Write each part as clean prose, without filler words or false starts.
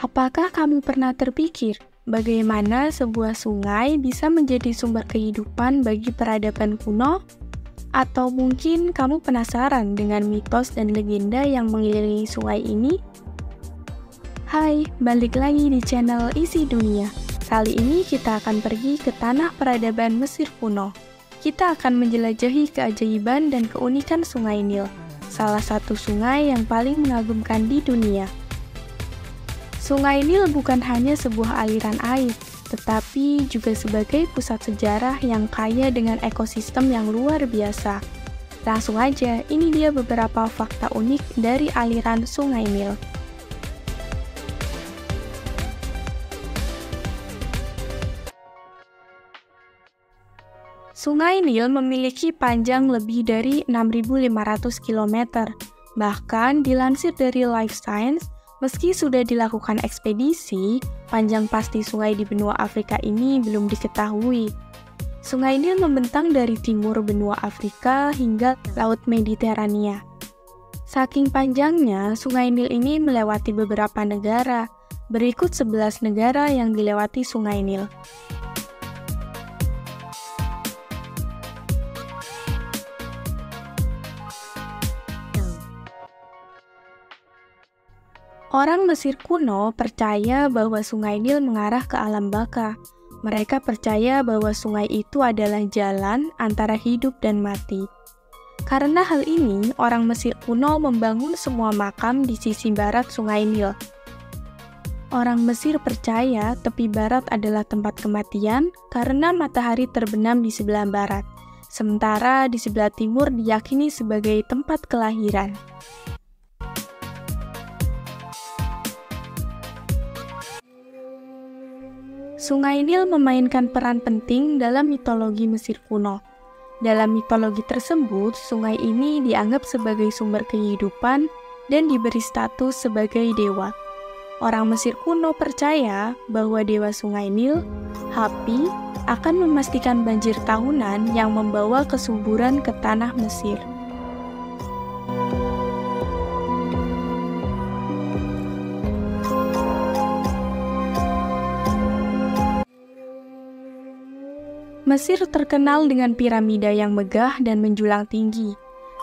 Apakah kamu pernah terpikir bagaimana sebuah sungai bisa menjadi sumber kehidupan bagi peradaban kuno? Atau mungkin kamu penasaran dengan mitos dan legenda yang mengelilingi sungai ini? Hai, balik lagi di channel Isi Dunia. Kali ini kita akan pergi ke tanah peradaban Mesir kuno. Kita akan menjelajahi keajaiban dan keunikan Sungai Nil, salah satu sungai yang paling mengagumkan di dunia. Sungai Nil bukan hanya sebuah aliran air, tetapi juga sebagai pusat sejarah yang kaya dengan ekosistem yang luar biasa. Langsung aja, ini dia beberapa fakta unik dari aliran Sungai Nil. Sungai Nil memiliki panjang lebih dari 6.500 km. Bahkan dilansir dari Life Science, meski sudah dilakukan ekspedisi, panjang pasti sungai di benua Afrika ini belum diketahui. Sungai Nil membentang dari timur benua Afrika hingga Laut Mediterania. Saking panjangnya, Sungai Nil ini melewati beberapa negara. Berikut 11 negara yang dilewati Sungai Nil. Orang Mesir kuno percaya bahwa Sungai Nil mengarah ke alam baka. Mereka percaya bahwa sungai itu adalah jalan antara hidup dan mati. Karena hal ini, orang Mesir kuno membangun semua makam di sisi barat Sungai Nil. Orang Mesir percaya tepi barat adalah tempat kematian karena matahari terbenam di sebelah barat, sementara di sebelah timur diyakini sebagai tempat kelahiran. Sungai Nil memainkan peran penting dalam mitologi Mesir kuno. Dalam mitologi tersebut, sungai ini dianggap sebagai sumber kehidupan dan diberi status sebagai dewa. Orang Mesir kuno percaya bahwa dewa Sungai Nil, Hapi, akan memastikan banjir tahunan yang membawa kesuburan ke tanah Mesir. Mesir terkenal dengan piramida yang megah dan menjulang tinggi.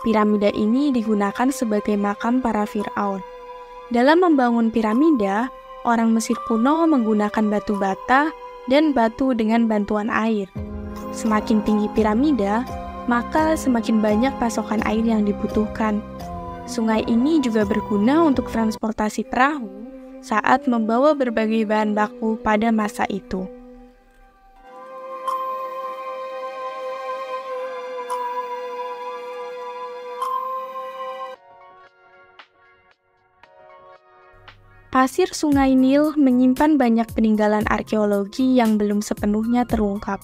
Piramida ini digunakan sebagai makam para Firaun. Dalam membangun piramida, orang Mesir kuno menggunakan batu bata dan batu dengan bantuan air. Semakin tinggi piramida, maka semakin banyak pasokan air yang dibutuhkan. Sungai ini juga berguna untuk transportasi perahu saat membawa berbagai bahan baku pada masa itu. Pasir Sungai Nil menyimpan banyak peninggalan arkeologi yang belum sepenuhnya terungkap.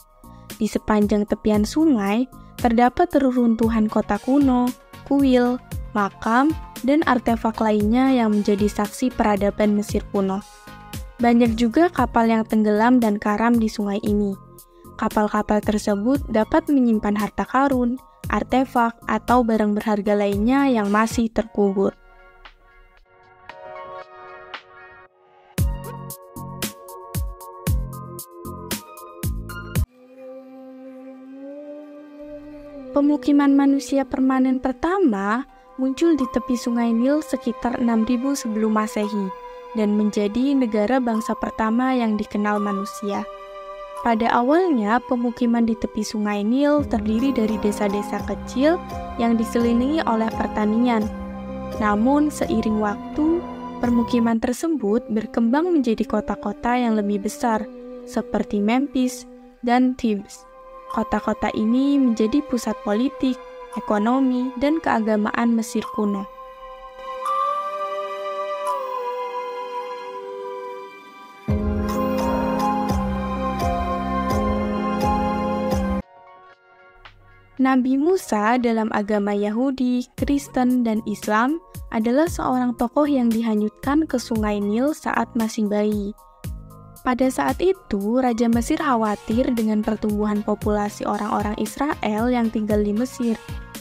Di sepanjang tepian sungai, terdapat reruntuhan kota kuno, kuil, makam, dan artefak lainnya yang menjadi saksi peradaban Mesir kuno. Banyak juga kapal yang tenggelam dan karam di sungai ini. Kapal-kapal tersebut dapat menyimpan harta karun, artefak, atau barang berharga lainnya yang masih terkubur. Pemukiman manusia permanen pertama muncul di tepi Sungai Nil sekitar 6000 sebelum Masehi dan menjadi negara bangsa pertama yang dikenal manusia. Pada awalnya, pemukiman di tepi Sungai Nil terdiri dari desa-desa kecil yang dikelilingi oleh pertanian. Namun, seiring waktu, permukiman tersebut berkembang menjadi kota-kota yang lebih besar, seperti Memphis dan Thebes. Kota-kota ini menjadi pusat politik, ekonomi, dan keagamaan Mesir kuno. Nabi Musa dalam agama Yahudi, Kristen, dan Islam adalah seorang tokoh yang dihanyutkan ke Sungai Nil saat masih bayi. Pada saat itu, Raja Mesir khawatir dengan pertumbuhan populasi orang-orang Israel yang tinggal di Mesir.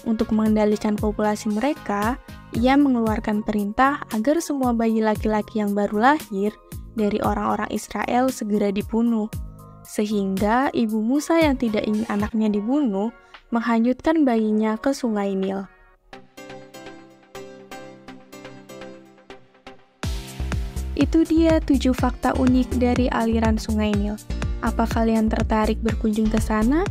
Untuk mengendalikan populasi mereka, ia mengeluarkan perintah agar semua bayi laki-laki yang baru lahir dari orang-orang Israel segera dibunuh, sehingga ibu Musa yang tidak ingin anaknya dibunuh menghanyutkan bayinya ke Sungai Nil. Itu dia 7 fakta unik dari aliran Sungai Nil. Apa kalian tertarik berkunjung ke sana?